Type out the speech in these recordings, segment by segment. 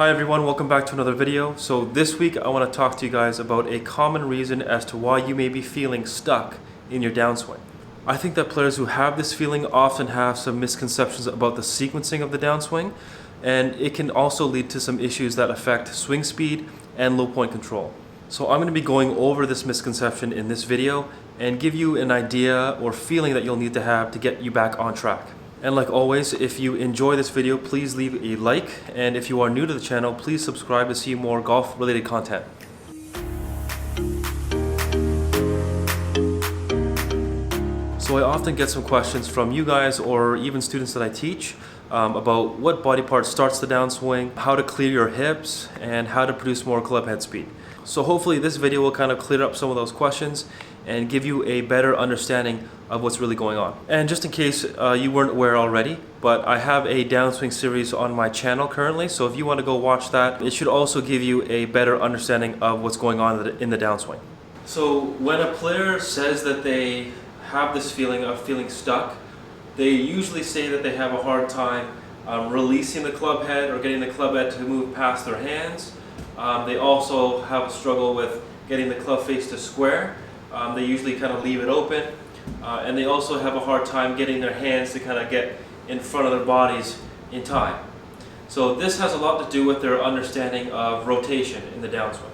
Hi everyone, welcome back to another video. So this week I want to talk to you guys about a common reason as to why you may be feeling stuck in your downswing. I think that players who have this feeling often have some misconceptions about the sequencing of the downswing, and it can also lead to some issues that affect swing speed and low point control. So I'm going to be going over this misconception in this video and give you an idea or feeling that you'll need to have to get you back on track. And like always, if you enjoy this video, please leave a like, and if you are new to the channel, please subscribe to see more golf related content. So I often get some questions from you guys or even students that I teach about what body part starts the downswing, how to clear your hips, and how to produce more club head speed. So hopefully this video will kind of clear up some of those questions and give you a better understanding of what's really going on. And just in case you weren't aware already, but I have a downswing series on my channel currently, so if you want to go watch that, it should also give you a better understanding of what's going on in the downswing. So when a player says that they have this feeling of feeling stuck, they usually say that they have a hard time releasing the club head or getting the club head to move past their hands. They also have a struggle with getting the club face to square. They usually kind of leave it open, and they also have a hard time getting their hands to kind of get in front of their bodies in time. So this has a lot to do with their understanding of rotation in the downswing.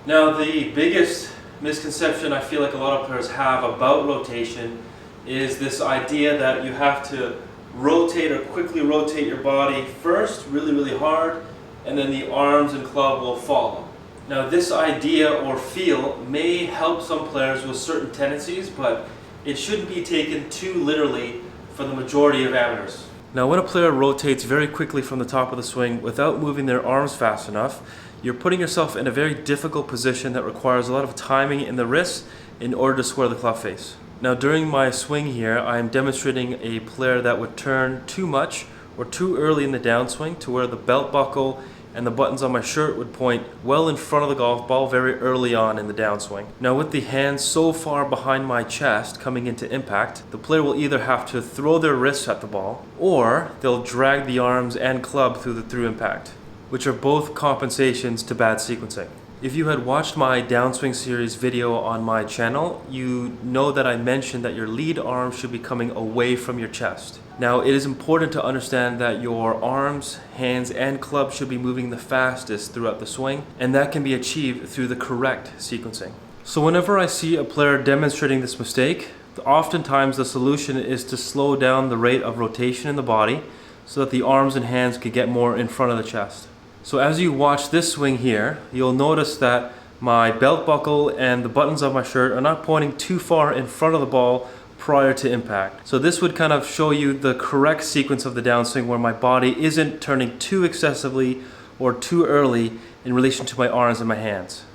Now the biggest misconception I feel like a lot of players have about rotation is this idea that you have to rotate or quickly rotate your body first really hard, and then the arms and club will follow. Now this idea or feel may help some players with certain tendencies, but it shouldn't be taken too literally for the majority of amateurs. Now when a player rotates very quickly from the top of the swing without moving their arms fast enough, you're putting yourself in a very difficult position that requires a lot of timing in the wrists in order to square the club face. Now during my swing here, I am demonstrating a player that would turn too much or too early in the downswing to where the belt buckle and the buttons on my shirt would point well in front of the golf ball very early on in the downswing. Now with the hands so far behind my chest coming into impact, the player will either have to throw their wrists at the ball, or they'll drag the arms and club through impact, which are both compensations to bad sequencing. If you had watched my downswing series video on my channel, you know that I mentioned that your lead arm should be coming away from your chest. Now it is important to understand that your arms, hands, and club should be moving the fastest throughout the swing, and that can be achieved through the correct sequencing. So whenever I see a player demonstrating this mistake, oftentimes the solution is to slow down the rate of rotation in the body so that the arms and hands can get more in front of the chest. So as you watch this swing here, you'll notice that my belt buckle and the buttons of my shirt are not pointing too far in front of the ball prior to impact. So this would kind of show you the correct sequence of the downswing where my body isn't turning too excessively or too early in relation to my arms and my hands.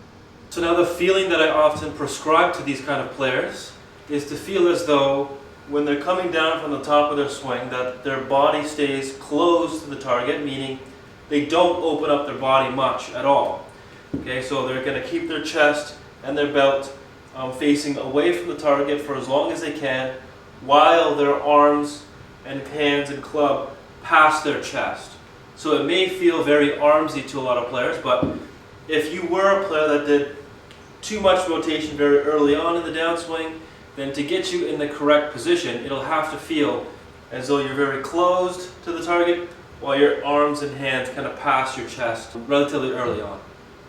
So now the feeling that I often prescribe to these kind of players is to feel as though when they're coming down from the top of their swing that their body stays close to the target, meaning they don't open up their body much at all. Okay, so they're going to keep their chest and their belt facing away from the target for as long as they can, while their arms and hands and club pass their chest. So it may feel very armsy to a lot of players, but if you were a player that did too much rotation very early on in the downswing, then to get you in the correct position, it'll have to feel as though you're very closed to the target, while your arms and hands kind of pass your chest relatively early on.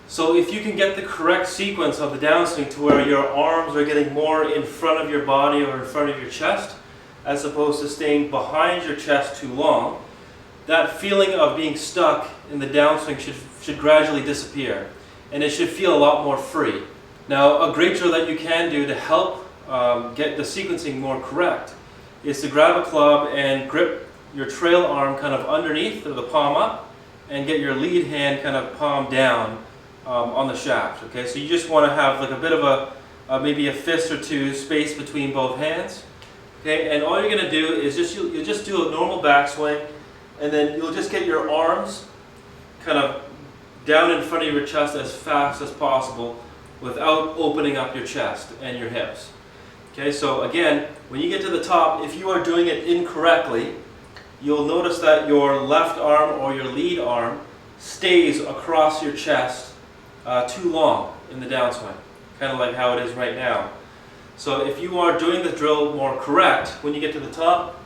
So if you can get the correct sequence of the downswing to where your arms are getting more in front of your body or in front of your chest, as opposed to staying behind your chest too long, that feeling of being stuck in the downswing should gradually disappear, and it should feel a lot more free. Now a great drill that you can do to help get the sequencing more correct is to grab a club and grip your trail arm kind of underneath the palm up, and get your lead hand kind of palm down on the shaft. Okay, so you just want to have like a bit of maybe a fist or two space between both hands. Okay, and all you're going to do is you'll just do a normal backswing, and then you'll just get your arms kind of down in front of your chest as fast as possible without opening up your chest and your hips. Okay, so again, when you get to the top, if you are doing it incorrectly, you'll notice that your left arm or your lead arm stays across your chest too long in the downswing, kind of like how it is right now. So if you are doing the drill more correct, when you get to the top,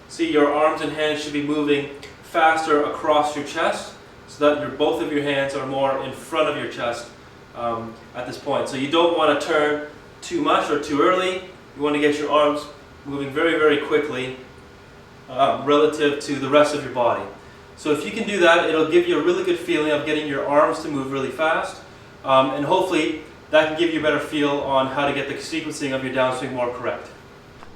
see your arms and hands should be moving faster across your chest, so that both of your hands are more in front of your chest at this point. So you don't want to turn too much or too early. You want to get your arms moving very, very quickly relative to the rest of your body. So if you can do that, it'll give you a really good feeling of getting your arms to move really fast, and hopefully that can give you a better feel on how to get the sequencing of your downswing more correct.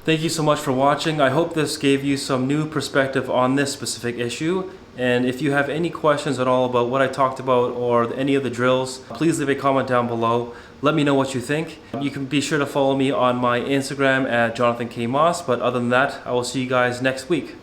Thank you so much for watching. I hope this gave you some new perspective on this specific issue. And if you have any questions at all about what I talked about or any of the drills, please leave a comment down below. Let me know what you think. You can be sure to follow me on my Instagram at Jonathan K. Moss. But other than that, I will see you guys next week.